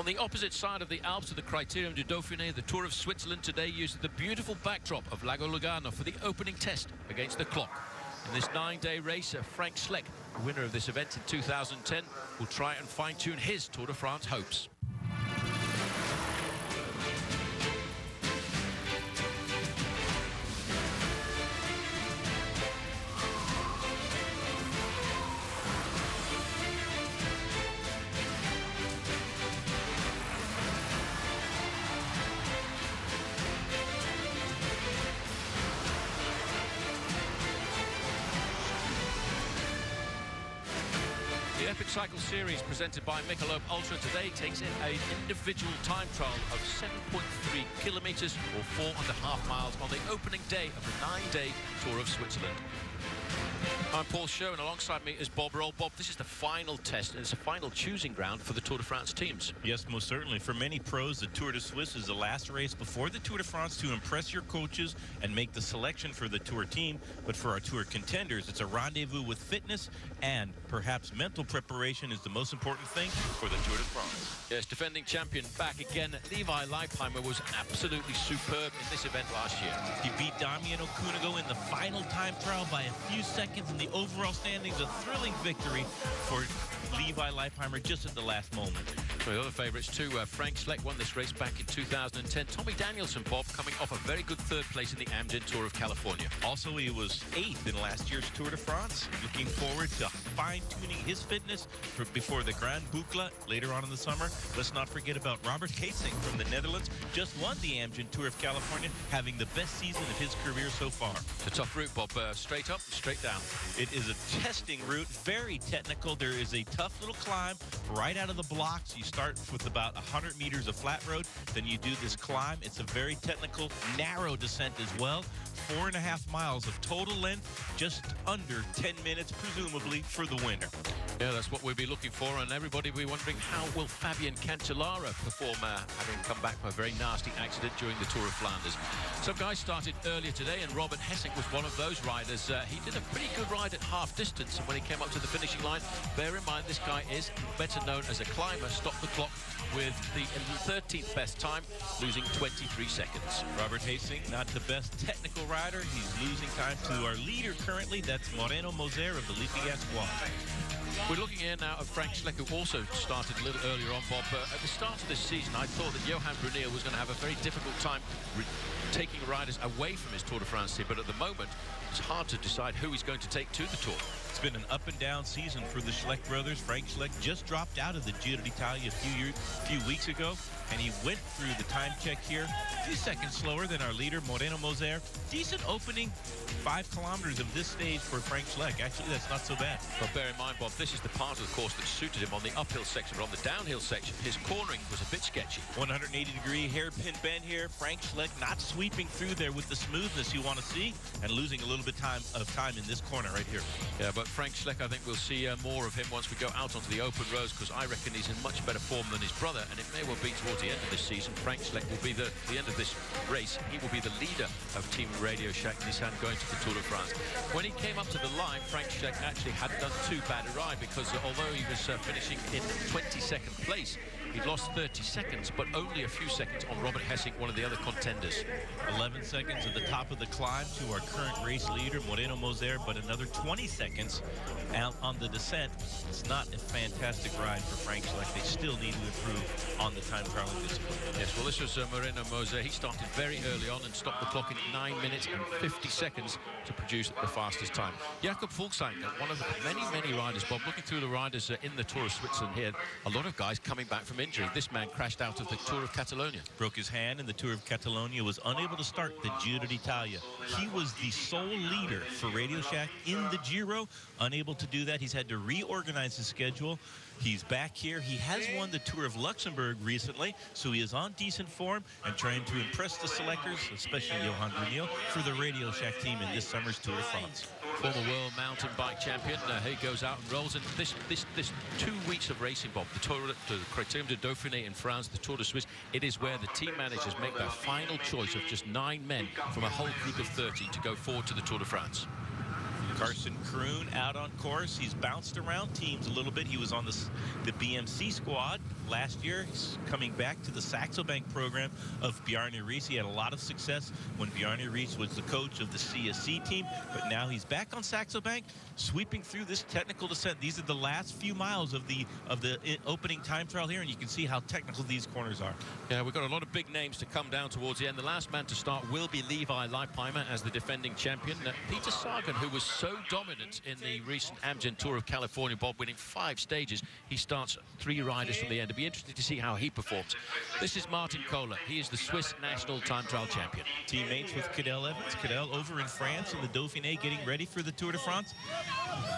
On the opposite side of the Alps to the Criterium du Dauphiné, the Tour of Switzerland today uses the beautiful backdrop of Lago Lugano for the opening test against the clock. In this 9-day race, Frank Schleck, the winner of this event in 2010, will try and fine-tune his Tour de France hopes. The Epic Cycle Series presented by Michelob Ultra today takes in an individual time trial of 7.3 kilometres or 4.5 miles on the opening day of the 9-day Tour of Switzerland. I'm Paul Sherwin, alongside me is Bob Roll. Bob, this is the final test, and it's a final choosing ground for the Tour de France teams. Yes, most certainly. For many pros, the Tour de Suisse is the last race before the Tour de France to impress your coaches and make the selection for the Tour team. But for our Tour contenders, it's a rendezvous with fitness, and perhaps mental preparation is the most important thing for the Tour de France. Yes, defending champion back again. Levi Leipheimer was absolutely superb in this event last year. He beat Damiano Cunego in the final time trial by a few seconds in the overall standings. A thrilling victory for Levi Leipheimer just at the last moment. For the other favourites too, Frank Schleck won this race back in 2010. Tommy Danielson, Bob, coming off a very good third place in the Amgen Tour of California. Also, he was 8th in last year's Tour de France. Looking forward to fine-tuning his fitness before the Grand Boucle later on in the summer. Let's not forget about Robert Geesink from the Netherlands. Just won the Amgen Tour of California, having the best season of his career so far. The tough route, Bob, straight up, straight down. It is a testing route, very technical. There is a tough little climb right out of the blocks. You start with about 100 meters of flat road, then you do this climb. It's a very technical, narrow descent as well. 4.5 miles of total length, just under 10 minutes, presumably, for the winner. Yeah, that's what we'll be looking for, and everybody will be wondering how will Fabian Cancellara perform, having come back from a very nasty accident during the Tour of Flanders. Some guys started earlier today, and Robert Hessink was one of those riders. He did a pretty good ride at half distance, and when he came up to the finishing line, bear in mind this guy is better known as a climber, stopped the clock with the 13th best time, losing 23 seconds. Robert Hessink, not the best technical rider. He's losing time to our leader currently. That's Moreno Moser of the Liquigas squad. We're looking here now at Frank Schleck, who also started a little earlier on, Bob. At the start of this season, I thought that Johan Brunel was going to have a very difficult time taking riders away from his Tour de France team, but at the moment, it's hard to decide who he's going to take to the Tour. It's been an up-and-down season for the Schleck brothers. Frank Schleck just dropped out of the Giro d'Italia a few weeks ago, and he went through the time check here a few seconds slower than our leader, Moreno Moser. Decent opening 5 kilometers of this stage for Frank Schleck. Actually, that's not so bad. But bear in mind, Bob, this is the part of the course that suited him on the uphill section, but on the downhill section, his cornering was a bit sketchy. 180-degree hairpin bend here. Frank Schleck not sweeping through there with the smoothness you want to see, and losing a little bit of time in this corner right here. Yeah, but Frank Schleck, I think we'll see more of him once we go out onto the open roads, because I reckon he's in much better form than his brother, and it may well be towards the end of this season. Frank Schleck will be the end of this race. He will be the leader of Team Radio Shack Nissan going to the Tour de France. When he came up to the line, Frank Schleck actually hadn't done too bad a ride, because although he was finishing in 22nd place, he lost 30 seconds, but only a few seconds on Robert Hessink, one of the other contenders. 11 seconds at the top of the climb to our current race leader, Moreno Moser, but another 20 seconds out on the descent. It's not a fantastic ride for Frank Schleck. They still need to improve on the time trialing discipline. Yes, well, this was Moreno Moser. He started very early on and stopped the clock in 9 minutes and 50 seconds to produce the fastest time. Jakob Fuglsang, one of the many riders, Bob, looking through the riders in the Tour of Switzerland here, a lot of guys coming back from injury. This man crashed out of the Tour of Catalonia. Broke his hand in the Tour of Catalonia, was unable to start the Giro d'Italia. He was the sole leader for Radio Shack in the Giro, unable to do that. He's had to reorganize his schedule. He's back here. He has won the Tour of Luxembourg recently, so he is on decent form and trying to impress the selectors, especially Johan Brunel, for the Radio Shack team in this summer's Tour de France. Former world mountain bike champion, he goes out and rolls in this 2 weeks of racing, Bob. The Criterium du Dauphiné in France, the Tour de Suisse, it is where the team managers make their final choice of just 9 men from a whole group of 30 to go forward to the Tour de France. Carson Kroon out on course. He's bounced around teams a little bit. He was on the BMC squad last year. He's coming back to the Saxo Bank program of Bjarne Riis. He had a lot of success when Bjarne Riis was the coach of the CSC team, but now he's back on Saxo Bank, sweeping through this technical descent. These are the last few miles of the opening time trial here, and you can see how technical these corners are. Yeah, we've got a lot of big names to come down towards the end. The last man to start will be Levi Leipheimer as the defending champion. Peter Sagan, who was so dominant in the recent Amgen Tour of California, Bob, winning 5 stages, he starts 3 riders from the end. It'll be interesting to see how he performs. This is Martin Kohler. He is the Swiss national time trial champion. Teammates with Cadel Evans. Cadel over in France in the Dauphiné getting ready for the Tour de France.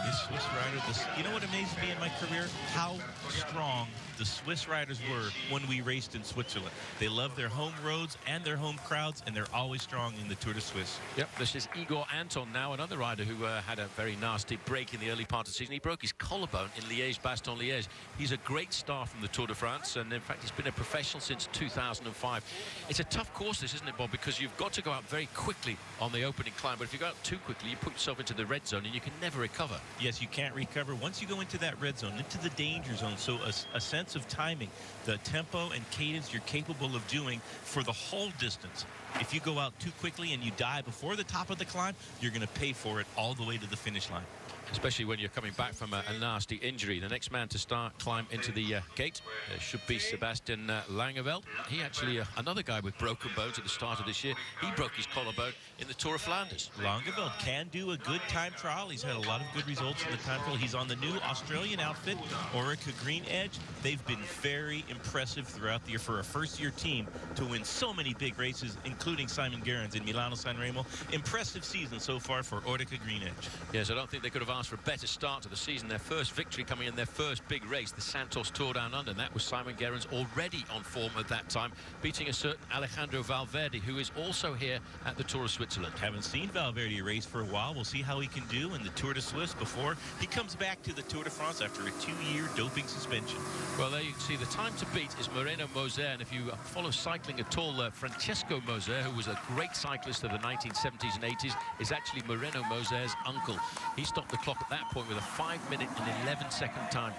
This Swiss rider, you know what amazed me in my career? How strong the Swiss riders were when we raced in Switzerland. They love their home roads and their home crowds, and they're always strong in the Tour de Suisse. Yep, this is Igor Anton now, another rider who had a very nasty break in the early part of the season. He broke his collarbone in Liège-Bastogne-Liège. He's a great star from the Tour de France, and in fact, he's been a professional since 2005. It's a tough course, this, isn't it, Bob? Because you've got to go out very quickly on the opening climb, but if you go out too quickly, you put yourself into the red zone, and you can never recover. Yes, you can't recover. Once you go into that red zone, into the danger zone, so a sense of timing, the tempo and cadence you're capable of doing for the whole distance. If you go out too quickly and you die before the top of the climb, you're going to pay for it all the way to the finish line. Especially when you're coming back from a nasty injury. The next man to climb into the gate should be Sebastian Langeveld. He actually, another guy with broken bones at the start of this year, he broke his collarbone in the Tour of Flanders. Langeveld can do a good time trial. He's had a lot of good results in the time trial. He's on the new Australian outfit, Orica Green Edge. They've been very impressive throughout the year for a first-year team to win so many big races, including Simon Gerrans in Milano-San Remo. Impressive season so far for Orica Green Edge. Yes, I don't think they could have asked for a better start to the season. Their first victory coming in their first big race, the Santos Tour Down Under. That was Simon Gerrans, already on form at that time, beating a certain Alejandro Valverde, who is also here at the Tour of Switzerland. Haven't seen Valverde race for a while. We'll see how he can do in the Tour de Suisse before he comes back to the Tour de France after a 2-year doping suspension. Well, there you can see the time to beat is Moreno Moser, and if you follow cycling at all, Francesco Moser, who was a great cyclist of the 1970s and 80s, is actually Moreno Moser's uncle. He stopped the clock at that point with a 5-minute and 11-second time.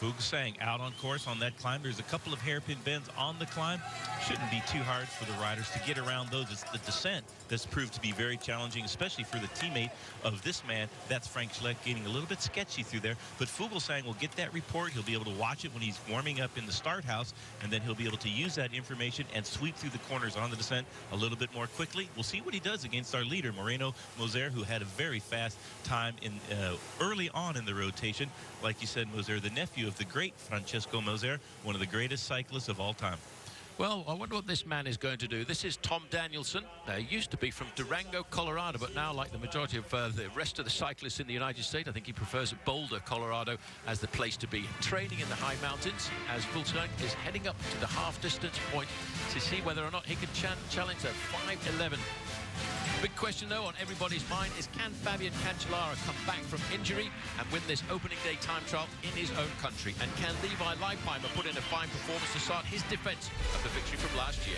Fuglsang out on course on that climb. There's a couple of hairpin bends on the climb. Shouldn't be too hard for the riders to get around those. It's the descent that's proved to be very challenging, especially for the teammate of this man. That's Frank Schleck, getting a little bit sketchy through there. But Fuglsang will get that report. He'll be able to watch it when he's warming up in the start house, and then he'll be able to use that information and sweep through the corners on the descent a little bit more quickly. We'll see what he does against our leader, Moreno Moser, who had a very fast time in early on in the rotation. Like you said, Moser, the nephew of the great Francesco Moser, one of the greatest cyclists of all time. Well, I wonder what this man is going to do. This is Tom Danielson. He used to be from Durango, Colorado, but now, like the majority of the rest of the cyclists in the United States, I think he prefers Boulder, Colorado, as the place to be. Training in the high mountains, as Fuglsang is heading up to the half-distance point to see whether or not he can challenge that 5:11. Big question, though, on everybody's mind is, can Fabian Cancellara come back from injury and win this opening day time trial in his own country? And can Levi Leipheimer put in a fine performance to start his defense of the victory from last year?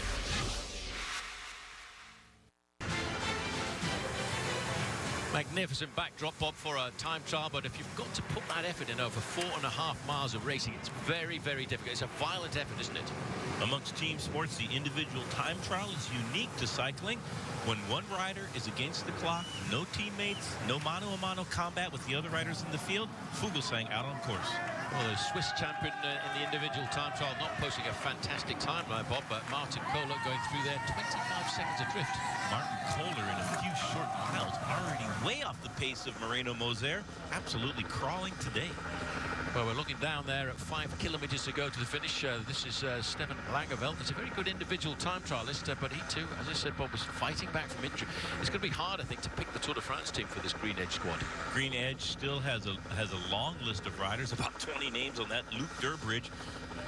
Magnificent backdrop, Bob, for a time trial, but if you've got to put that effort in over 4.5 miles of racing, it's very, very difficult. It's a violent effort, isn't it? Amongst team sports, the individual time trial is unique to cycling. When one rider is against the clock, no teammates, no mano-a-mano combat with the other riders in the field, Fuglsang out on course. Well, the Swiss champion in the individual time trial not posting a fantastic time, Bob, but Martin Kohler going through there 25 seconds adrift. Martin Kohler in a few short miles, already way off the pace of Moreno Moser, absolutely crawling today. Well, we're looking down there at 5 kilometers to go to the finish. This is Stefan Langeveld. He's a very good individual time trialist, but he too, as I said, Bob, was fighting back from injury. It's going to be hard, I think, to pick the Tour de France team for this Green Edge squad. Green Edge still has a long list of riders, about 20 names on that. Luke Durbridge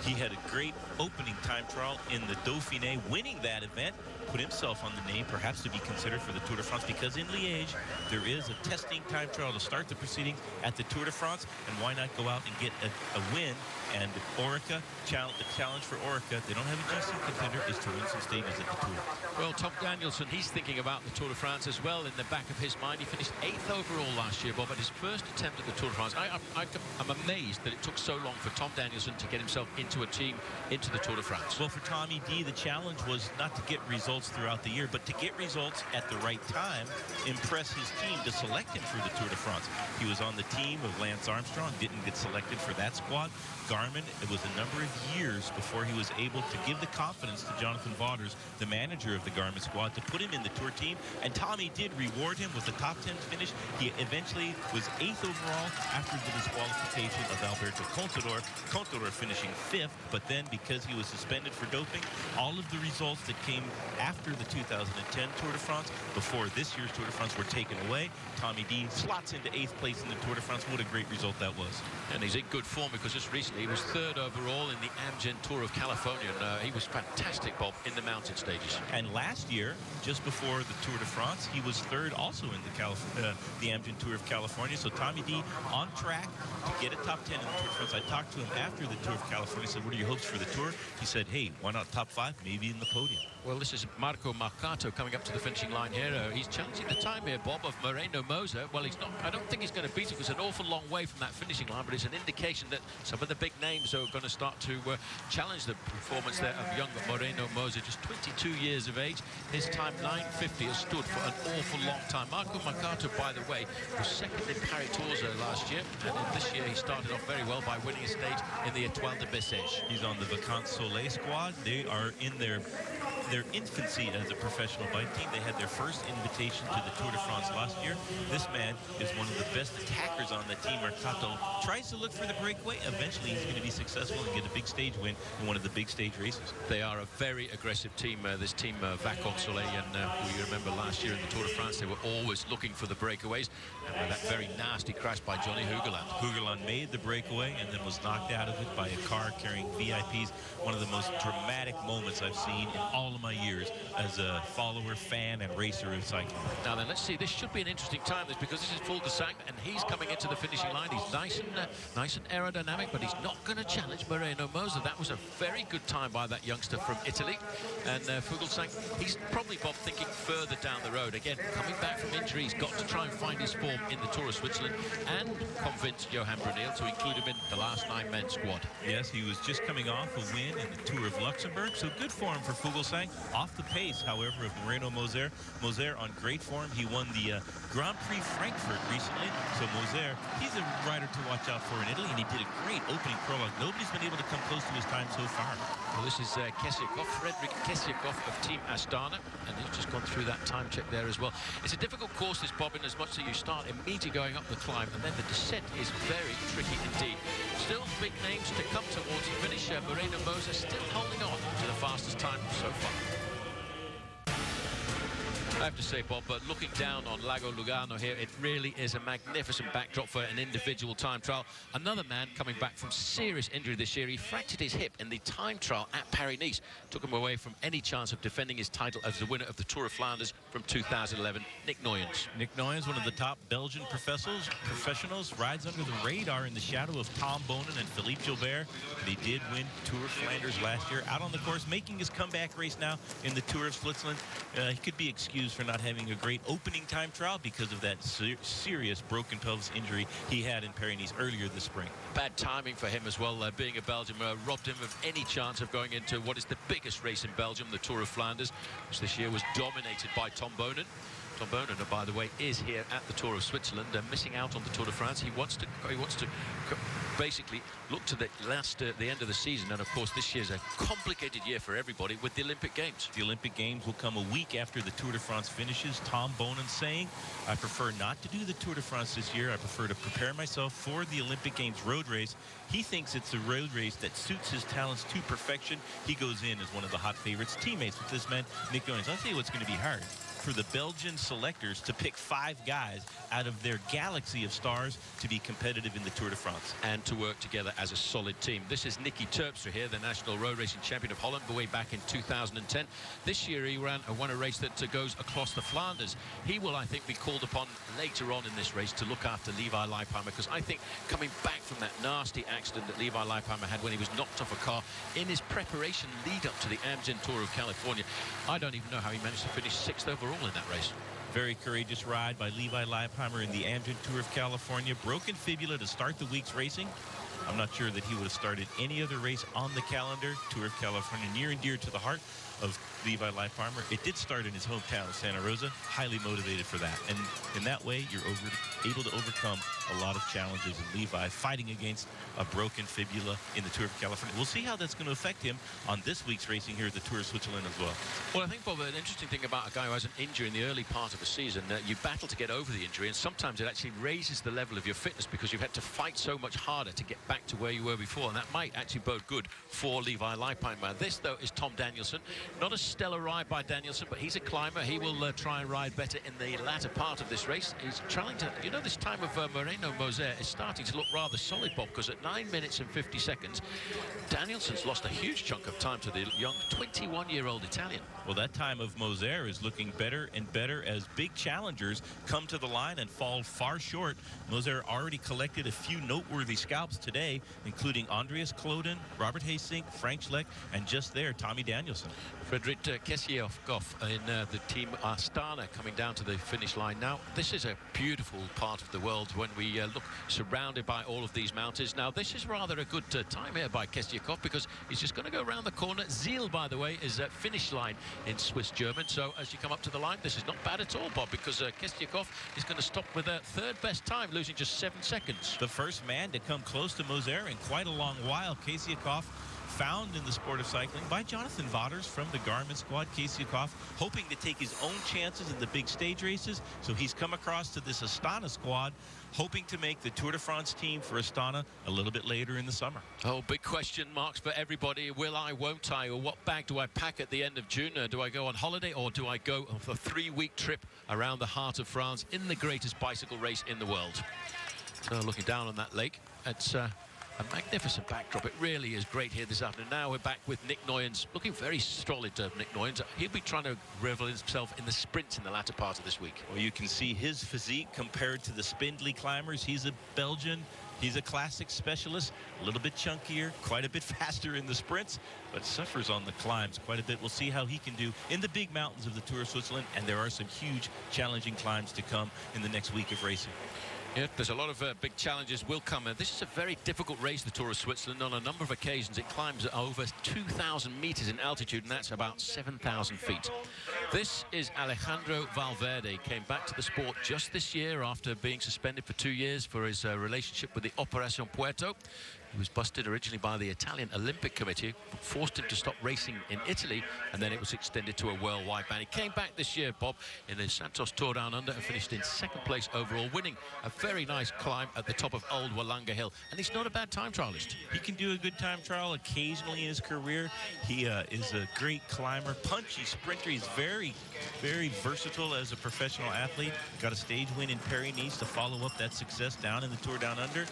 He had a great opening time trial in the Dauphiné, winning that event, put himself on the name, perhaps to be considered for the Tour de France, because in Liège, there is a testing time trial to start the proceedings at the Tour de France, and why not go out and get a win? And Orica, the challenge for Orica, they don't have a GC contender, is to win some stages at the Tour. Well, Tom Danielson, he's thinking about the Tour de France as well in the back of his mind. He finished 8th overall last year, Bob, at his first attempt at the Tour de France. I'm amazed that it took so long for Tom Danielson to get himself into a team, into the Tour de France. Well, for Tommy D, the challenge was not to get results throughout the year, but to get results at the right time, impress his team to select him for the Tour de France. He was on the team of Lance Armstrong, didn't get selected for that squad. Garmin, it was a number of years before he was able to give the confidence to Jonathan Vaughters, the manager of the Garmin squad, to put him in the Tour team. And Tommy did reward him with a top 10 finish. He eventually was 8th overall after the disqualification of Alberto Contador. Contador finishing 5th, but then because he was suspended for doping, all of the results that came after the 2010 Tour de France, before this year's Tour de France, were taken away. Tommy D slots into 8th place in the Tour de France. What a great result that was. And he's in good form because just recently he was 3rd overall in the Amgen Tour of California. And he was fantastic, Bob, in the mountain stages. And last year, just before the Tour de France, he was 3rd also in the Amgen Tour of California. So Tommy D on track to get a top 10 in the Tour de France. I talked to him after the Tour of California. I said, what are your hopes for the Tour? He said, hey, why not top 5, maybe in the podium? Well, this is Marco Marcato coming up to the finishing line here. He's challenging the time here, Bob, of Moreno Moser. Well, he's not. I don't think he's going to beat it. It's an awful long way from that finishing line, but it's an indication that some of the big names are going to start to challenge the performance there of young Moreno Moser, just 22 years of age. His time, 9:50, has stood for an awful long time. Marco Marcato, by the way, was 2nd in Paris Tours last year, and this year he started off very well by winning a stage in the Étoile de Bessèges. He's on the Vacances Soleil squad. They are in their infancy as a professional bike team. They had their first invitation to the Tour de France last year. This man is one of the best attackers on the team. Marcato tries to look for the breakaway. Eventually, he's going to be successful and get a big stage win in one of the big stage races. They are a very aggressive team, this team Vacances Soleil, and we remember last year in the Tour de France, they were always looking for the breakaways. And that very nasty crash by Johnny Hugeland. Hugeland made the breakaway and then was knocked out of it by a car carrying VIPs. One of the most dramatic moments I've seen in all of my years as a follower, fan, and racer of cycling. Now then, let's see. This should be an interesting time, because this is Full de Sang, and he's coming into the finishing line. He's nice and aerodynamic, but he's not going to challenge Moreno Moser. That was a very good time by that youngster from Italy. And Fuglsang, he's probably, Bob, thinking further down the road. Again, coming back from injury, he's got to try and find his form in the Tour of Switzerland and convince Johan Brunel to include him in the last 9-man squad. Yes, he was just coming off a win in the Tour of Luxembourg, so good form for Fuglsang. Off the pace, however, of Moreno Moser. Moser on great form. He won the Grand Prix Frankfurt recently, so Moser, he's a rider to watch out for in Italy, and he did a great opening prologue. Nobody's been able to come close to his time so far. Well, this is Kesiakov, Fredrik Kesiakov of Team Astana, and he's just gone through that time check there as well. It's a difficult course, this, Bob, in as much as you start immediately going up the climb, and then the descent is very tricky indeed. Still big names to come towards the finish. Moreno Moser still holding on to the fastest time so far. I have to say, Bob, but looking down on Lago Lugano here, it really is a magnificent backdrop for an individual time trial. Another man coming back from serious injury this year. He fractured his hip in the time trial at Paris-Nice. Took him away from any chance of defending his title as the winner of the Tour of Flanders from 2011, Nick Nuyens. Nick Nuyens, one of the top Belgian professionals, rides under the radar in the shadow of Tom Bonen and Philippe Gilbert. And he did win Tour of Flanders last year, out on the course, making his comeback race now in the Tour of Switzerland. He could be excused for not having a great opening time trial because of that serious broken pelvis injury he had in Paris-Nice earlier this spring. Bad timing for him as well, being a Belgian, robbed him of any chance of going into what is the biggest race in Belgium, the Tour of Flanders, which this year was dominated by Tom Bonen. Tom Bonen, by the way, is here at the Tour of Switzerland, missing out on the Tour de France. He wants to basically look to the end of the season, and of course this year's a complicated year for everybody with the Olympic Games. The Olympic Games will come a week after the Tour de France finishes. Tom Bonen saying, I prefer not to do the Tour de France this year. I prefer to prepare myself for the Olympic Games road race. He thinks it's a road race that suits his talents to perfection. He goes in as one of the hot favorites, teammates with this man, Nick Nuyens. I'll tell you what's going to be hard. for the Belgian selectors to pick 5 guys out of their galaxy of stars to be competitive in the Tour de France. And to work together as a solid team. This is Nicky Terpstra here, the national road racing champion of Holland, way back in 2010. This year he won a race that goes across the Flanders. He will, I think, be called upon later on in this race to look after Levi Leipheimer, because I think coming back from that nasty accident that Levi Leipheimer had when he was knocked off a car in his preparation lead up to the Amgen Tour of California, I don't even know how he managed to finish 6th overall in that race. Very courageous ride by Levi Leipheimer in the Amgen Tour of California. Broken fibula to start the week's racing. I'm not sure that he would have started any other race on the calendar. Tour of California, near and dear to the heart of Levi Leipheimer. It did start in his hometown of Santa Rosa. Highly motivated for that. And in that way, you're able to overcome a lot of challenges. And Levi fighting against a broken fibula in the Tour of California. We'll see how that's going to affect him on this week's racing here at the Tour of Switzerland as well. Well, I think, Bob, an interesting thing about a guy who has an injury in the early part of a season, you battle to get over the injury, and sometimes it actually raises the level of your fitness because you've had to fight so much harder to get back to where you were before, and that might actually bode good for Levi Leipheimer. This, though, is Tom Danielson. Not a stellar ride by Danielson, but he's a climber. He will try and ride better in the latter part of this race. He's trying to, you know, this time of Moreno Moser is starting to look rather solid, Bob, because at 9 minutes and 50 seconds, Danielson's lost a huge chunk of time to the young 21-year-old Italian. Well, that time of Moser is looking better and better as big challengers come to the line and fall far short. Moser already collected a few noteworthy scalps today, including Andreas Kloden, Robert Haysink, Frank Schleck, and just there, Tommy Danielson. Fredrik Kessiakoff in the team Astana coming down to the finish line now. This is a beautiful part of the world when we look surrounded by all of these mountains. Now, this is rather a good time here by Kessiakoff because he's just going to go around the corner. Ziel, by the way, is at finish line in Swiss German. So as you come up to the line, this is not bad at all, Bob, because Kessiakoff is going to stop with a third best time, losing just 7 seconds. The first man to come close to Moser in quite a long while. Kessiakoff, found in the sport of cycling by Jonathan Vaughters from the Garmin squad. Kessiakoff hoping to take his own chances in the big stage races, so he's come across to this Astana squad, hoping to make the Tour de France team for Astana a little bit later in the summer. Oh, big question marks for everybody. Will I, won't I? Or what bag do I pack at the end of June? Do I go on holiday, or do I go for a 3-week trip around the heart of France in the greatest bicycle race in the world? So looking down on that lake, it's a magnificent backdrop. It really is great here this afternoon. Now we're back with Nick Noyens, looking very solid, Nick Noyens. He'll be trying to revel himself in the sprints in the latter part of this week. Well, you can see his physique compared to the spindly climbers. He's a Belgian. He's a classic specialist, a little bit chunkier, quite a bit faster in the sprints, but suffers on the climbs quite a bit. We'll see how he can do in the big mountains of the Tour of Switzerland, and there are some huge, challenging climbs to come in the next week of racing. Yeah, there's a lot of big challenges will come. This is a very difficult race, the Tour of Switzerland. On a number of occasions, it climbs at over 2,000 meters in altitude, and that's about 7,000 feet. This is Alejandro Valverde. Came back to the sport just this year after being suspended for 2 years for his relationship with the Operación Puerto. He was busted originally by the Italian Olympic Committee, forced him to stop racing in Italy, and then it was extended to a worldwide ban. He came back this year, Bob, in the Santos Tour Down Under and finished in 2nd place overall, winning a very nice climb at the top of Old Wallanga Hill. And he's not a bad time trialist. He can do a good time trial occasionally in his career. He is a great climber, punchy sprinter. He's very, very versatile as a professional athlete. Got a stage win in Paris-Nice to follow up that success down in the Tour Down Under.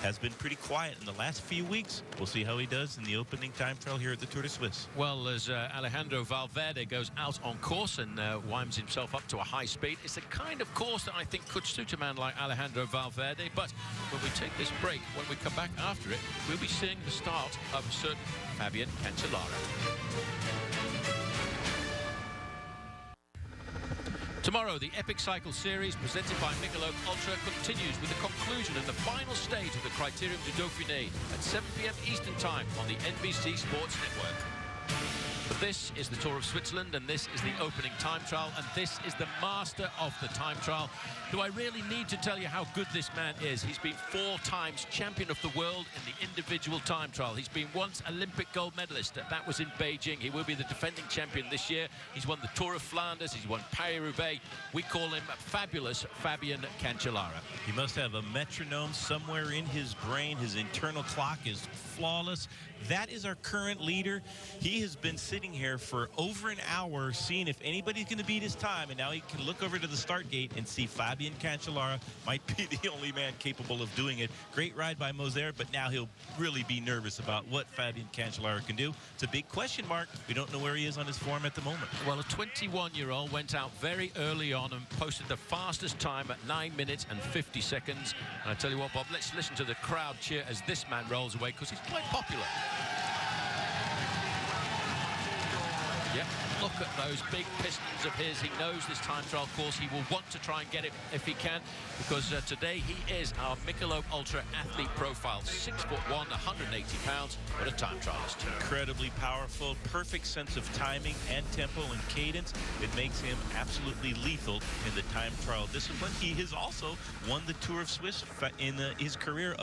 Has been pretty quiet in the last few weeks. We'll see how he does in the opening time trial here at the Tour de Suisse. Well, as Alejandro Valverde goes out on course and winds himself up to a high speed, it's the kind of course that I think could suit a man like Alejandro Valverde. But when we take this break, when we come back after it, we'll be seeing the start of a certain Fabian Cancellara. Tomorrow, the Epic Cycle Series presented by Michelob Ultra continues with the conclusion and the final stage of the Criterium du Dauphiné at 7 p.m. Eastern Time on the NBC Sports Network. But this is the Tour of Switzerland, and this is the opening time trial, and this is the master of the time trial. Do I really need to tell you how good this man is? He's been 4 times champion of the world in the individual time trial. He's been once Olympic gold medalist. That was in Beijing. He will be the defending champion this year. He's won the Tour of Flanders. He's won Paris-Roubaix. We call him Fabulous Fabian Cancellara. He must have a metronome somewhere in his brain. His internal clock is flawless. That is our current leader. He has been sitting here for over an hour seeing if anybody's going to beat his time, and now he can look over to the start gate and see Fabian Cancellara might be the only man capable of doing it. Great ride by Moser, but now he'll really be nervous about what Fabian Cancellara can do. It's a big question mark. We don't know where he is on his form at the moment. Well, a 21-year-old went out very early on and posted the fastest time at 9 minutes and 50 seconds. And I tell you what, Bob, let's listen to the crowd cheer as this man rolls away, because he's quite popular. Yep, look at those big pistons of his. He knows this time trial course. He will want to try and get it if he can, because today he is our Michelob Ultra athlete profile. 6'1", 180 pounds, but a time trialist. Incredibly powerful, perfect sense of timing and tempo and cadence. It makes him absolutely lethal in the time trial discipline. He has also won the Tour of Suisse in his career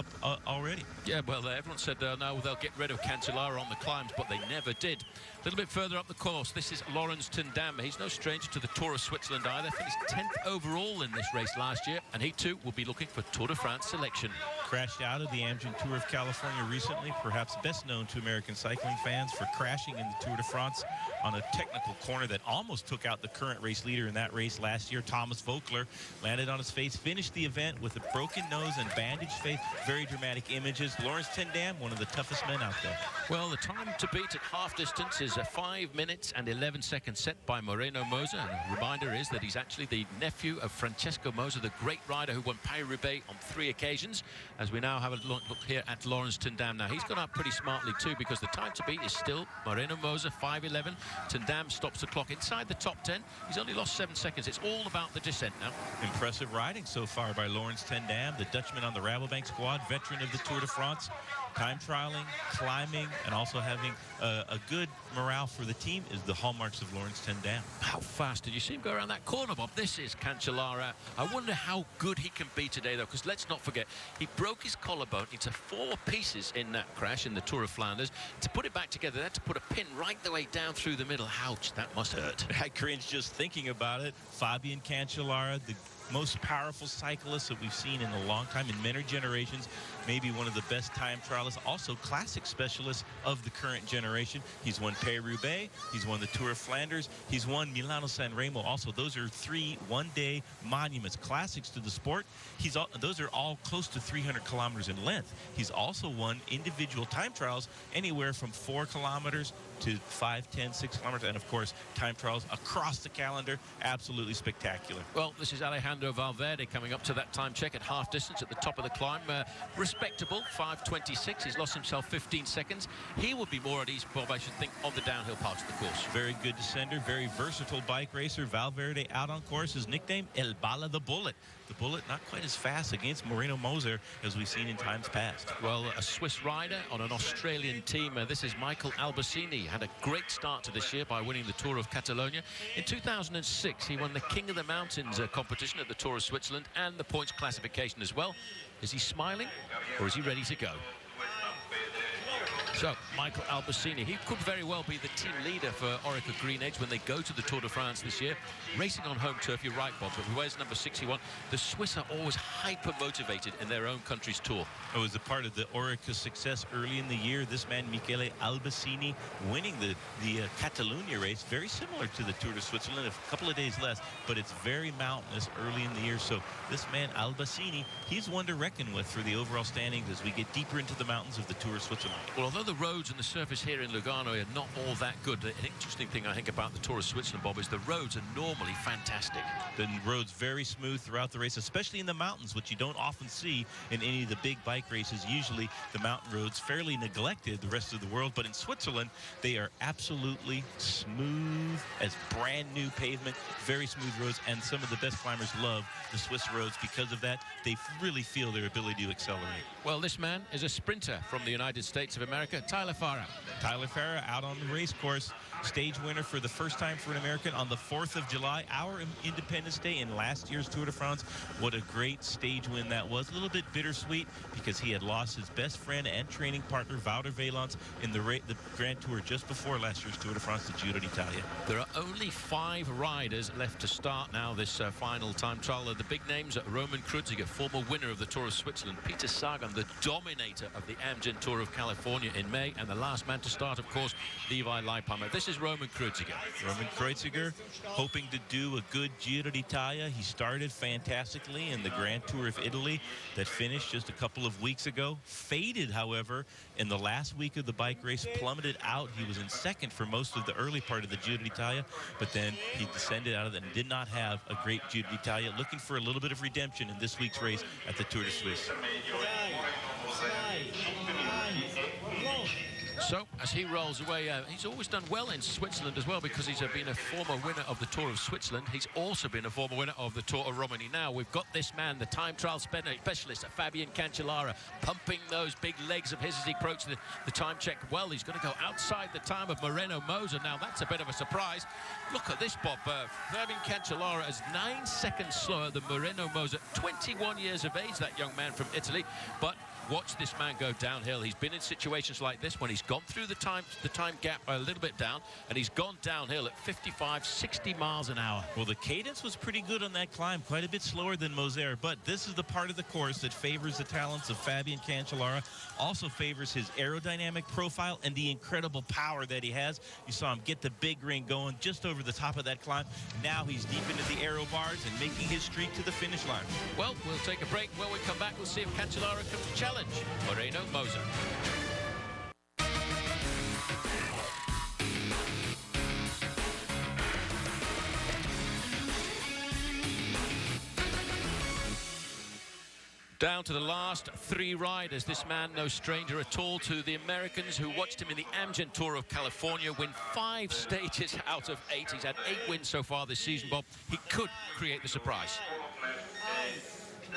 already. Yeah, well, everyone said no, they'll get rid of Cancellara on the climbs, but they never did. A little bit further up the course, this is Laurens ten Dam. He's no stranger to the Tour of Switzerland either. Finished 10th overall in this race last year, and he too will be looking for Tour de France selection. Crashed out of the Amgen Tour of California recently, perhaps best known to American cycling fans for crashing in the Tour de France on a technical corner that almost took out the current race leader in that race last year. Thomas Voeckler landed on his face, finished the event with a broken nose and bandaged face. Very dramatic images. Laurens ten Dam, one of the toughest men out there. Well, the time to beat at half distance is 5 minutes and 11 seconds set by Moreno Moser. And a reminder is that he's actually the nephew of Francesco Moser, the great rider who won Paris-Roubaix on 3 occasions. As we now have a look here at Laurens ten Dam. Now, he's gone up pretty smartly too, because the time to beat is still Moreno Moser, 5:11. Ten Dam stops the clock inside the top 10. He's only lost 7 seconds. It's all about the descent now. Impressive riding so far by Laurens ten Dam, the Dutchman on the Rabobank squad, veteran of the Tour de France. Time trialing, climbing, and also having a good morale for the team is the hallmarks of Laurens ten Dam. How fast did you see him go around that corner, Bob? This is Cancellara. I wonder how good he can be today, though, because let's not forget, he broke his collarbone into 4 pieces in that crash in the Tour of Flanders. To put it back together, they had to put a pin right the way down through the middle. Ouch, that must hurt. I cringe just thinking about it. Fabian Cancellara, the most powerful cyclist that we've seen in a long time, in many generations, maybe one of the best time trialists, also classic specialists of the current generation. He's won Paris-Roubaix, he's won the Tour of Flanders, he's won Milano-San Remo also. Those are 3 one-day monuments, classics to the sport. Those are all close to 300 kilometers in length. He's also won individual time trials anywhere from 4 kilometers to 5, 10, 6 kilometers, and of course time trials across the calendar. Absolutely spectacular. Well, this is Alejandro Valverde coming up to that time check at half distance at the top of the climb. Respectable, 5:26. He's lost himself 15 seconds. He will be more at ease, Bob, I should think, on the downhill parts of the course. Very good descender, very versatile bike racer. Valverde out on course. His nickname, El Bala, the Bullet. The Bullet not quite as fast against Moreno Moser as we've seen in times past. Well, a Swiss rider on an Australian team. This is Michael Albacini. Had a great start to this year by winning the Tour of Catalonia. In 2006, he won the King of the Mountains competition at the Tour of Switzerland and the points classification as well. Is he smiling or is he ready to go? So, Michael Albacini, he could very well be the team leader for Orica Green Edge when they go to the Tour de France this year. Racing on home turf, you're right, Bob, but he wears number 61. The Swiss are always hyper-motivated in their own country's tour. It was a part of the Orica success early in the year. This man, Michele Albacini, winning the Catalonia race, very similar to the Tour de Switzerland, a couple of days less, but it's very mountainous early in the year. So this man, Albacini, he's one to reckon with for the overall standings as we get deeper into the mountains of the Tour of Switzerland. Well, although the roads and the surface here in Lugano are not all that good, the interesting thing I think about the Tour of Switzerland, Bob, is the roads are normally fantastic. The roads very smooth throughout the race, especially in the mountains, which you don't often see in any of the big bike races. Usually the mountain roads fairly neglected the rest of the world, but in Switzerland they are absolutely smooth as brand new pavement, very smooth roads, and some of the best climbers love the Swiss roads because of that. They really feel their ability to accelerate. Well, this man is a sprinter from the United States of America, Tyler Farah. Tyler Farah out on the race course, stage winner for the first time for an American on the 4th of July, our Independence Day in last year's Tour de France. What a great stage win that was. A little bit bittersweet because he had lost his best friend and training partner, Wouter Veelans, in the Grand Tour just before last year's Tour de France, the Giro d'Italia. There are only 5 riders left to start now this final time trial. The big names are Roman Kreuziger, former winner of the Tour of Switzerland, Peter Sagan, the dominator of the Amgen Tour of California in in May. And the last man to start, of course, Levi Leipheimer. This is Roman Kreuziger. Roman Kreuziger hoping to do a good Giro d'Italia. He started fantastically in the Grand Tour of Italy that finished just a couple of weeks ago. Faded, however, in the last week of the bike race, plummeted out. He was in second for most of the early part of the Giro d'Italia, but then he descended out of it and did not have a great Giro d'Italia. Looking for a little bit of redemption in this week's race at the Tour de Suisse. So, as he rolls away, he's always done well in Switzerland as well, because he's been a former winner of the Tour of Switzerland. He's also been a former winner of the Tour of Romani. Now, we've got this man, the time trial specialist, Fabian Cancellara, pumping those big legs of his as he approaches the time check. Well, he's going to go outside the time of Moreno Moser. Now, that's a bit of a surprise. Look at this, Bob. Fabian Cancellara is 9 seconds slower than Moreno Moser. 21 years of age, that young man from Italy. But watch this man go downhill. He's been in situations like this when he's gone through the time gap a little bit down, and he's gone downhill at 55, 60 miles an hour. Well, the cadence was pretty good on that climb, quite a bit slower than Moser, but this is the part of the course that favors the talents of Fabian Cancellara, also favors his aerodynamic profile and the incredible power that he has. You saw him get the big ring going just over the top of that climb. Now he's deep into the aero bars and making his streak to the finish line. Well, we'll take a break. When we come back, we'll see if Cancellara can challenge Moreno Moser. Down to the last three riders. This man, no stranger at all to the Americans who watched him in the Amgen Tour of California win 5 stages out of 8. He's had 8 wins so far this season, Bob. He could create the surprise.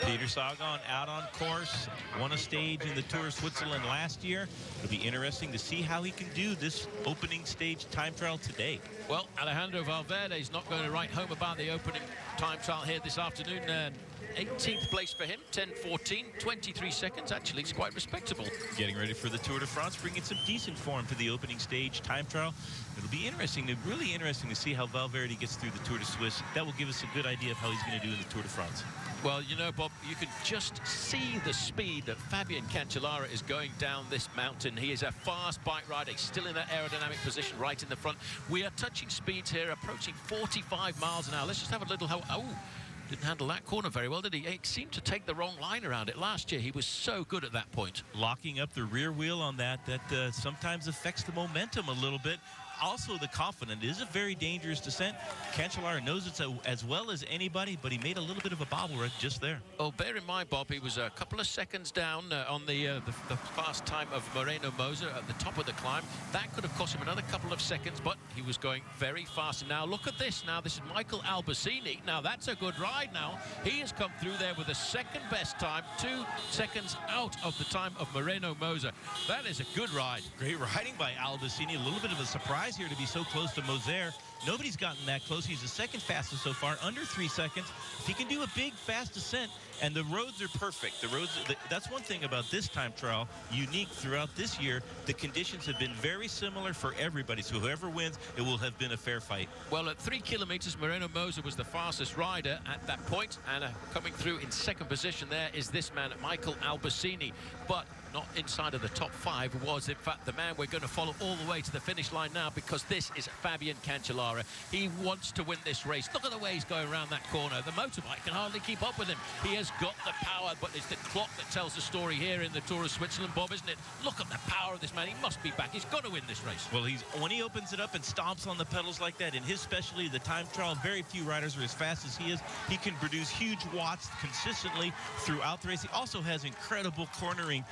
Peter Sagan out on course, won a stage in the Tour of Switzerland last year. It'll be interesting to see how he can do this opening stage time trial today. Well, Alejandro Valverde is not going to write home about the opening time trial here this afternoon. 18th place for him, 10:14, 23 seconds. Actually, it's quite respectable. Getting ready for the Tour de France, bringing some decent form to the opening stage time trial. It'll be interesting, really interesting to see how Valverde gets through the Tour de Suisse. That will give us a good idea of how he's going to do in the Tour de France. Well, you know, Bob, you can just see the speed that Fabian Cancellara is going down this mountain. He is a fast bike rider. He's still in that aerodynamic position right in the front. We are touching speeds here, approaching 45 miles an hour. Let's just have a little... Oh, didn't handle that corner very well, did he? He seemed to take the wrong line around it last year. He was so good at that point. Locking up the rear wheel on that sometimes affects the momentum a little bit. Also, the confidence. It is a very dangerous descent. Cancellara knows it as well as anybody, but he made a little bit of a bobble right just there. Oh, bear in mind, Bob, he was a couple of seconds down on the fast time of Moreno Moser at the top of the climb. That could have cost him another couple of seconds, but he was going very fast. And now look at this. Now this is Michael Albacini. Now that's a good ride now. He has come through there with a second best time, 2 seconds out of the time of Moreno Moser. That is a good ride. Great riding by Albacini. A little bit of a surprise here to be so close to Moser. Nobody's gotten that close. He's the second fastest so far, under 3 seconds. If he can do a big, fast descent, and the roads are perfect. That's one thing about this time trial, unique throughout this year. The conditions have been very similar for everybody. So whoever wins, it will have been a fair fight. Well, at 3 kilometers, Moreno Moser was the fastest rider at that point, and coming through in second position there is this man, Michael Albacini. But not inside of the top 5 was, in fact, the man we're going to follow all the way to the finish line now, because this is Fabian Cancellara. He wants to win this race. Look at the way he's going around that corner. The motorbike can hardly keep up with him. He has got the power, but it's the clock that tells the story here in the Tour of Switzerland, Bob, isn't it? Look at the power of this man. He must be back. He's got to win this race. Well, when he opens it up and stomps on the pedals like that, in his specialty, the time trial, very few riders are as fast as he is. He can produce huge watts consistently throughout the race. He also has incredible cornering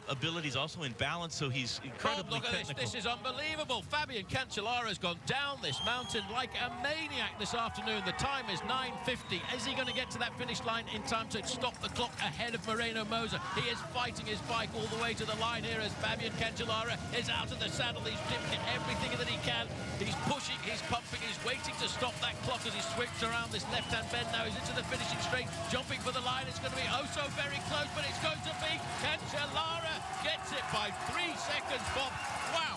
abilities, also in balance, so he's incredibly technical. This is unbelievable. Fabian Cancellara has gone down this mountain like a maniac this afternoon. The time is 9:50. Is he going to get to that finish line in time to stop the clock ahead of Moreno Moser? He is fighting his bike all the way to the line here as Fabian Cancellara is out of the saddle. He's doing everything that he can. He's pushing, he's pumping, he's waiting to stop that clock as he sweeps around this left-hand bend. Now he's into the finishing straight, jumping for the line. It's going to be oh so very close, but it's going to be Cancellara gets it by 3 seconds, Bob. Wow.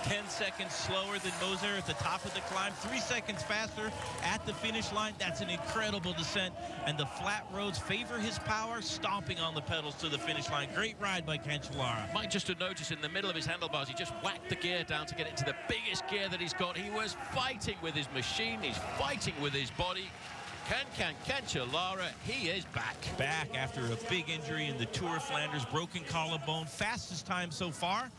10 seconds slower than Moser at the top of the climb, 3 seconds faster at the finish line. That's an incredible descent, and the flat roads favor his power, stomping on the pedals to the finish line. Great ride by Cancellara. Might just have noticed in the middle of his handlebars, he just whacked the gear down to get it to the biggest gear that he's got. He was fighting with his machine. He's fighting with his body. Cancellara, he is back. Back after a big injury in the Tour of Flanders, broken collarbone, fastest time so far.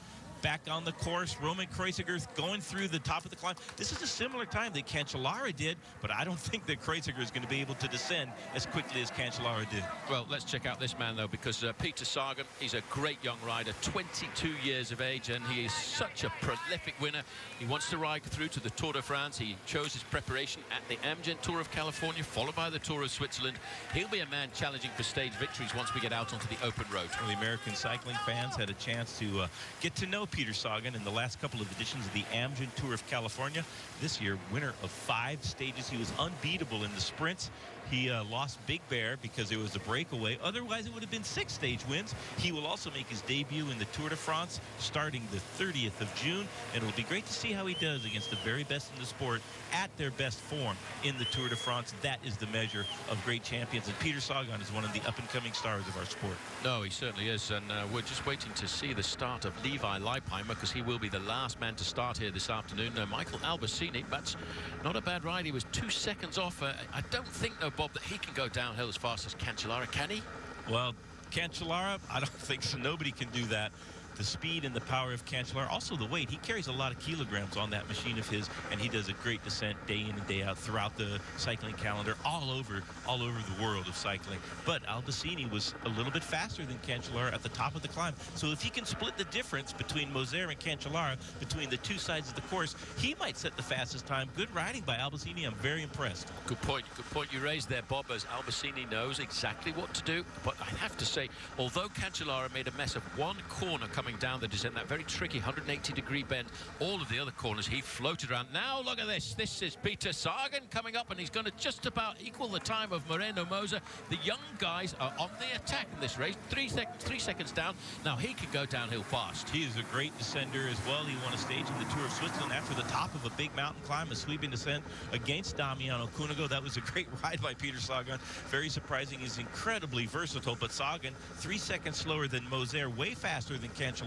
Back on the course, Roman Kreuziger going through the top of the climb. This is a similar time that Cancellara did, but I don't think that Kreuziger is going to be able to descend as quickly as Cancellara did. Well, let's check out this man, though, because Peter Sagan, he's a great young rider, 22 years of age, and he is such a prolific winner. He wants to ride through to the Tour de France. He chose his preparation at the Amgen Tour of California, followed by the Tour of Switzerland. He'll be a man challenging for stage victories once we get out onto the open road. Well, the American cycling fans had a chance to get to know Peter Sagan in the last couple of editions of the Amgen Tour of California. This year, winner of 5 stages. He was unbeatable in the sprints. He lost Big Bear because it was a breakaway. Otherwise, it would have been 6 stage wins. He will also make his debut in the Tour de France starting the 30th of June. And it'll be great to see how he does against the very best in the sport at their best form in the Tour de France. That is the measure of great champions. And Peter Sagan is one of the up-and-coming stars of our sport. No, he certainly is. And we're just waiting to see the start of Levi Leipheimer, because he will be the last man to start here this afternoon. Michael Albacini, that's not a bad ride. He was 2 seconds off. I don't think, though, Bob, that he can go downhill as fast as Cancellara, can he? Well, Cancellara, I don't think so. Nobody can do that. The speed and the power of Cancellara, also the weight. He carries a lot of kilograms on that machine of his, and he does a great descent day in and day out throughout the cycling calendar, all over the world of cycling. But Albacini was a little bit faster than Cancellara at the top of the climb. So if he can split the difference between Moser and Cancellara, between the two sides of the course, he might set the fastest time. Good riding by Albacini. I'm very impressed. Good point you raised there, Bob, as Albacini knows exactly what to do. But I have to say, although Cancellara made a mess of one corner coming down the descent, that very tricky 180-degree bend, all of the other corners he floated around. Now look at this. This is Peter Sagan coming up, and he's going to just about equal the time of Moreno Moser. The young guys are on the attack in this race. 3 seconds down. Now he can go downhill fast. He is a great descender as well. He won a stage in the Tour of Switzerland after the top of a big mountain climb, a sweeping descent against Damiano Cunego. That was a great ride by Peter Sagan. Very surprising. He's incredibly versatile, but Sagan 3 seconds slower than Moser, way faster than Cancellara.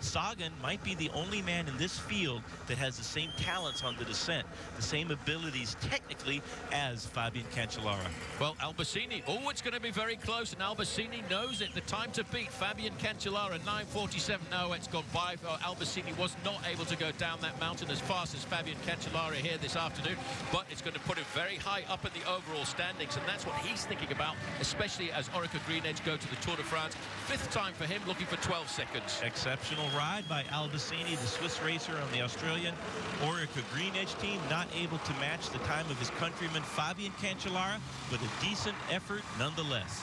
Sagan might be the only man in this field that has the same talents on the descent, the same abilities technically as Fabian Cancellara. Well, Albacini, it's going to be very close, and Albacini knows it. The time to beat Fabian Cancellara, 9:47. No, it's gone by. Albacini was not able to go down that mountain as fast as Fabian Cancellara here this afternoon, but it's going to put him very high up in the overall standings, and that's what he's thinking about, especially as Orica Greenedge go to the Tour de France. 5th time for him, looking for 12 seconds. Exceptional ride by Albacini, the Swiss racer on the Australian Orica Greenedge team, not able to match the time of his countryman Fabian Cancellara, but a decent effort nonetheless.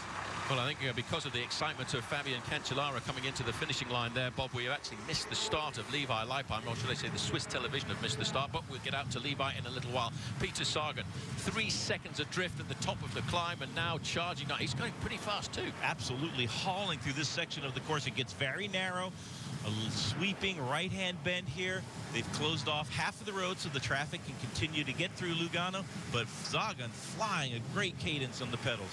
Well, I think because of the excitement of Fabian Cancellara coming into the finishing line there, Bob, we have actually missed the start of Levi Leipheimer, or should I say the Swiss television have missed the start, but we'll get out to Levi in a little while. Peter Sagan, 3 seconds adrift at the top of the climb, and now charging. He's going pretty fast too. Absolutely hauling through this section of the course. It gets very narrow. A sweeping right-hand bend here. They've closed off half of the road so the traffic can continue to get through Lugano, but Sagan flying a great cadence on the pedals.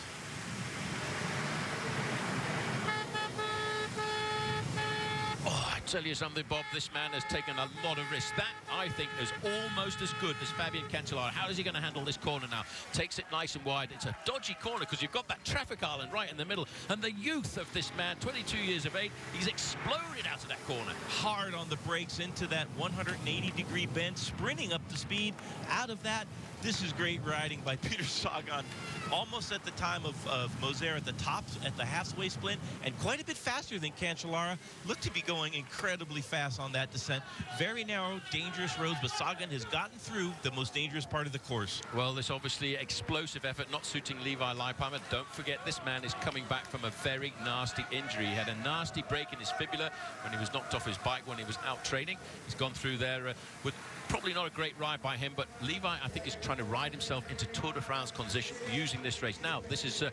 Tell you something, Bob, this man has taken a lot of risks. That, I think, is almost as good as Fabian Cancellara. How is he going to handle this corner now? Takes it nice and wide. It's a dodgy corner because you've got that traffic island right in the middle. And the youth of this man, 22 years of age, he's exploded out of that corner. Hard on the brakes into that 180-degree bend, sprinting up the speed out of that. This is great riding by Peter Sagan, almost at the time of Moser at the top, at the halfway split, and quite a bit faster than Cancellara. Looked to be going incredibly fast on that descent. Very narrow, dangerous roads, but Sagan has gotten through the most dangerous part of the course. Well, this obviously explosive effort not suiting Levi Leipheimer. Don't forget, this man is coming back from a very nasty injury. He had a nasty break in his fibula when he was knocked off his bike when he was out training. He's gone through there with probably not a great ride by him, but Levi, I think, is trying to ride himself into Tour de France condition using this race. Now, this is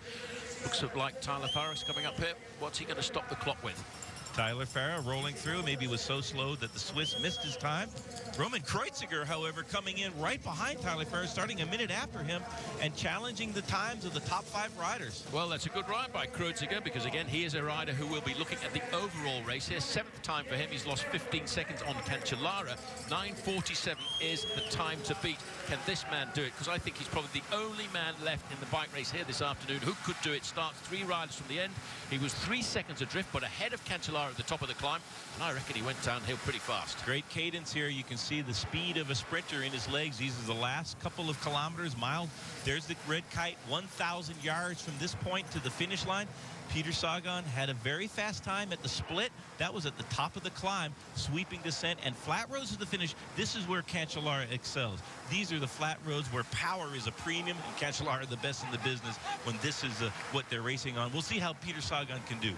looks like Tyler Farris coming up here. What's he going to stop the clock with? Tyler Farah rolling through, maybe was so slow that the Swiss missed his time. Roman Kreuziger, however, coming in right behind Tyler Farah, starting a minute after him and challenging the times of the top 5 riders. Well, that's a good ride by Kreuziger because, again, he is a rider who will be looking at the overall race here. 7th time for him. He's lost 15 seconds on Cancellara. 9:47 is the time to beat. Can this man do it? Because I think he's probably the only man left in the bike race here this afternoon who could do it. Starts 3 riders from the end. He was 3 seconds adrift, but ahead of Cancellara at the top of the climb, and I reckon he went downhill pretty fast. Great cadence here. You can see the speed of a sprinter in his legs. These are the last couple of kilometers, mile. There's the red kite, 1,000 yards from this point to the finish line. Peter Sagan had a very fast time at the split. That was at the top of the climb, sweeping descent, and flat roads to the finish. This is where Cancellara excels. These are the flat roads where power is a premium, and Cancellara the best in the business when this is what they're racing on. We'll see how Peter Sagan can do.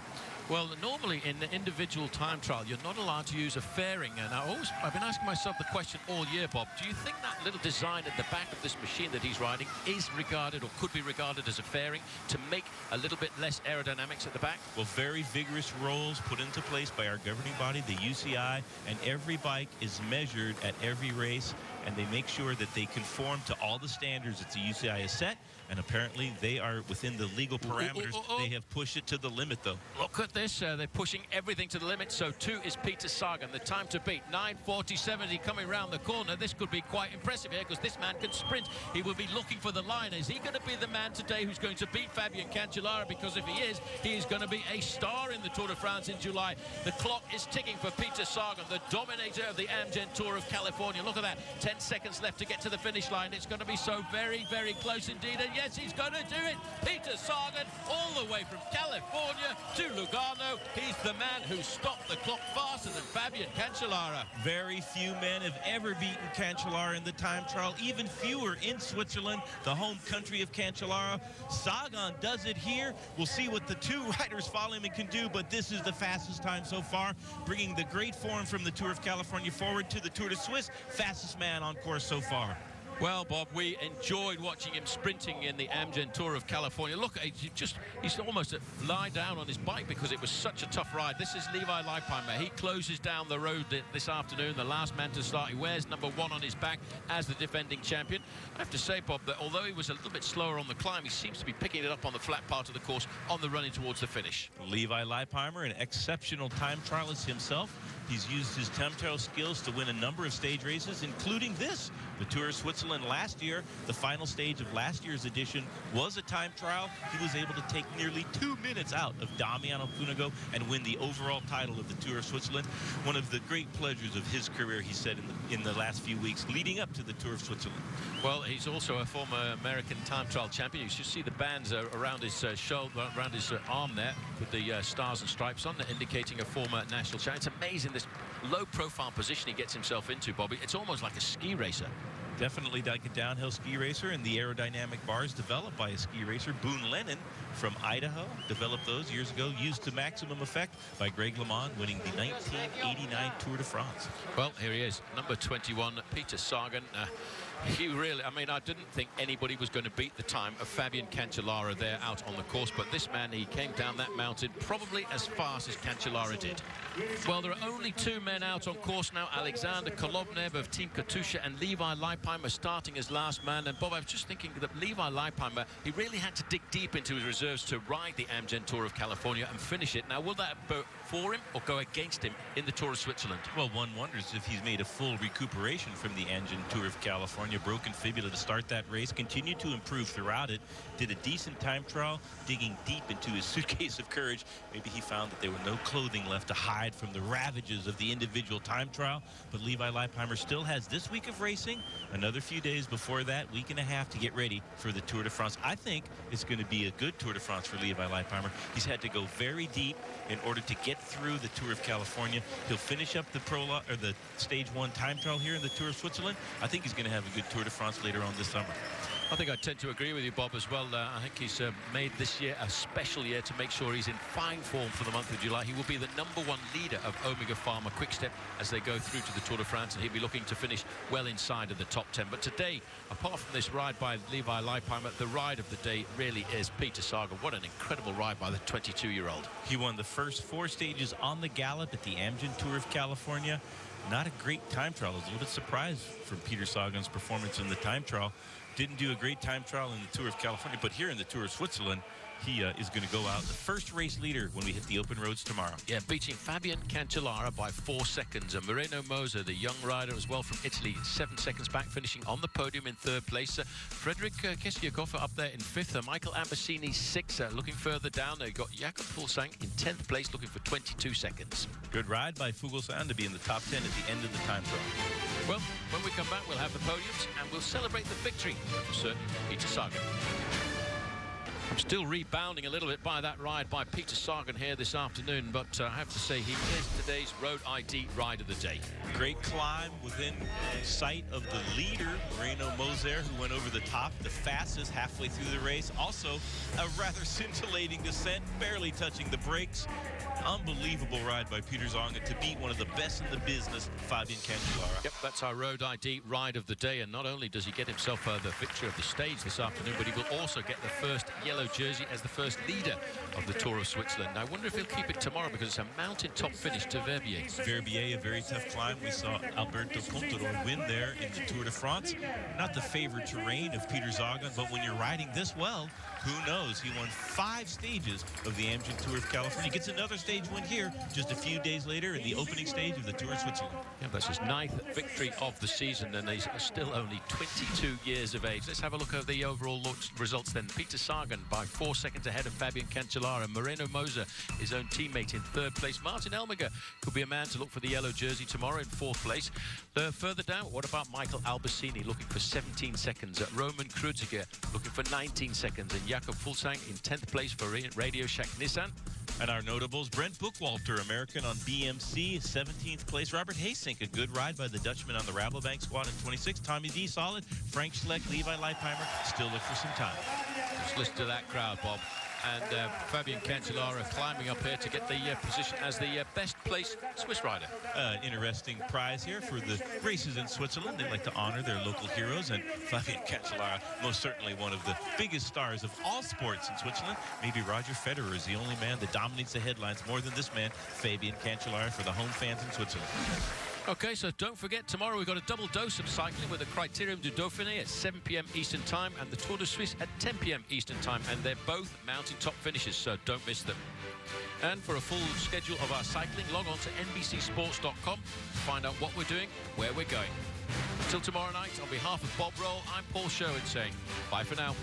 Well, normally in the individual time trial, you're not allowed to use a fairing. And I've been asking myself the question all year, Bob. Do you think that little design at the back of this machine that he's riding is regarded or could be regarded as a fairing to make a little bit less aerodynamics at the back? Well, very vigorous rolls put into place by our governing body, the UCI, and every bike is measured at every race, and they make sure that they conform to all the standards that the UCI has set. And apparently they are within the legal parameters. They have pushed it to the limit, though. Look at this. They're pushing everything to the limit. So 2 is Peter Sagan. The time to beat, 9:47. Coming round the corner. This could be quite impressive here because this man can sprint. He will be looking for the line. Is he going to be the man today who's going to beat Fabian Cancellara? Because if he is going to be a star in the Tour de France in July. The clock is ticking for Peter Sagan, the dominator of the Amgen Tour of California. Look at that. 10 seconds left to get to the finish line. It's going to be so very, very close indeed. And yes, he's going to do it. Peter Sagan, all the way from California to Lugano. He's the man who stopped the clock faster than Fabian Cancellara. Very few men have ever beaten Cancellara in the time trial, even fewer in Switzerland, the home country of Cancellara. Sagan does it here. We'll see what the 2 riders following him can do, but this is the fastest time so far, bringing the great form from the Tour of California forward to the Tour de Suisse. Fastest man on course so far. Well, Bob, we enjoyed watching him sprinting in the Amgen Tour of California. Look, he's almost lie down on his bike because it was such a tough ride. This is Levi Leipheimer. He closes down the road this afternoon, the last man to start. He wears number 1 on his back as the defending champion. I have to say, Bob, that although he was a little bit slower on the climb, he seems to be picking it up on the flat part of the course on the running towards the finish. Levi Leipheimer, an exceptional time trialist himself. He's used his time trial skills to win a number of stage races, including this, the Tour of Switzerland last year. The final stage of last year's edition was a time trial. He was able to take nearly 2 minutes out of Damiano Cunego and win the overall title of the Tour of Switzerland. One of the great pleasures of his career, he said, in the last few weeks leading up to the Tour of Switzerland. Well, he's also a former American time trial champion. You should see the bands around his shoulder, around his arm there with the stars and stripes on, indicating a former national champion. It's amazing this low-profile position he gets himself into, Bobby. It's almost like a ski racer. Definitely like a downhill ski racer, and the aerodynamic bars developed by a ski racer. Boone Lennon from Idaho developed those years ago, used to maximum effect by Greg LeMond, winning the 1989 Tour de France. Well, here he is, number 21, Peter Sagan. He really, I mean, I didn't think anybody was going to beat the time of Fabian Cancellara there out on the course, but this man, he came down that mountain probably as fast as Cancellara did. Well, there are only 2 men out on course now, Alexander Kolobnev of Team Katusha and Levi Leipheimer starting as last man. And Bob, I was just thinking that Levi Leipheimer, he really had to dig deep into his reserves to ride the Amgen Tour of California and finish it. Now, will that go for him or go against him in the Tour of Switzerland? Well, one wonders if he's made a full recuperation from the Amgen Tour of California. Broken fibula to start that race, continued to improve throughout it, did a decent time trial, digging deep into his suitcase of courage. Maybe he found that there were no clothing left to hide from the ravages of the individual time trial, but Levi Leipheimer still has this week of racing, another few days before that, week and a half to get ready for the Tour de France. I think it's going to be a good Tour de France for Levi Leipheimer. He's had to go very deep in order to get through the Tour of California. He'll finish up the the stage 1 time trial here in the Tour of Switzerland. I think he's going to have a good Tour de France later on this summer. I think I tend to agree with you, Bob, as well. I think he's made this year a special year to make sure he's in fine form for the month of July. He will be the #1 leader of Omega Pharma Quickstep as they go through to the Tour de France, and he'll be looking to finish well inside of the top 10. But today, apart from this ride by Levi Leipheimer, the ride of the day really is Peter Sagan. What an incredible ride by the 22-year-old. He won the first 4 stages on the gallop at the Amgen Tour of California. Not a great time trial. I was a little bit surprised from Peter Sagan's performance in the time trial. Didn't do a great time trial in the Tour of California, but here in the Tour of Switzerland, he is going to go out the first race leader when we hit the open roads tomorrow. Yeah, beating Fabian Cancellara by 4 seconds. And Moreno Moser, the young rider as well from Italy, 7 seconds back, finishing on the podium in 3rd place. Frederick Kessiakoff up there in 5th. Michael Ambasini 6th. Looking further down, they've got Jakob Fuglsang in 10th place, looking for 22 seconds. Good ride by Fuglsang to be in the top 10 at the end of the time trial. Well, when we come back, we'll have the podiums and we'll celebrate the victory for certain Peter Sagan. I'm still rebounding a little bit by that ride by Peter Sagan here this afternoon, but I have to say he is today's Road ID ride of the day. Great climb within sight of the leader, Moreno Moser, who went over the top, the fastest halfway through the race. Also, a rather scintillating descent, barely touching the brakes. Unbelievable ride by Peter Sagan to beat one of the best in the business, Fabian Cancellara. Yep, that's our Road ID ride of the day, and not only does he get himself the victory of the stage this afternoon, but he will also get the first yellow jersey as the first leader of the Tour of Switzerland. I wonder if he'll keep it tomorrow because it's a mountain-top finish to Verbier. Verbier, a very tough climb. We saw Alberto Contador win there in the Tour de France. Not the favored terrain of Peter Sagan, but when you're riding this well, who knows? He won 5 stages of the Amgen Tour of California. He gets another stage win here just a few days later in the opening stage of the Tour of Switzerland. Yeah, that's his 9th victory of the season, and he's still only 22 years of age. Let's have a look at the overall results then. Peter Sagan by 4 seconds ahead of Fabian Cancellara. Moreno Moser, his own teammate, in 3rd place. Martin Elmiger could be a man to look for the yellow jersey tomorrow in 4th place. Further down, what about Michael Albacini looking for 17 seconds? Roman Kreuziger looking for 19 seconds. And Jakob Fuglsang in 10th place for Radio Shack Nissan. And our notables, Brent Bookwalter, American on BMC, 17th place. Robert Haysink, a good ride by the Dutchman on the Rabobank squad in 26th. Tommy D, solid. Frank Schleck, Levi Leipheimer, still look for some time. Just listen to that crowd, Bob. And Fabian Cancellara climbing up here to get the position as the best placed Swiss rider. Interesting prize here for the races in Switzerland. They like to honor their local heroes, and Fabian Cancellara, most certainly one of the biggest stars of all sports in Switzerland. Maybe Roger Federer is the only man that dominates the headlines more than this man, Fabian Cancellara, for the home fans in Switzerland. Okay, so don't forget, tomorrow we've got a double dose of cycling with the Criterium du Dauphiné at 7 p.m. Eastern Time and the Tour de Suisse at 10 p.m. Eastern Time, and they're both mountaintop finishes, so don't miss them. And for a full schedule of our cycling, log on to NBCSports.com to find out what we're doing, where we're going. Until tomorrow night, on behalf of Bob Roll, I'm Paul Sherwood saying bye for now.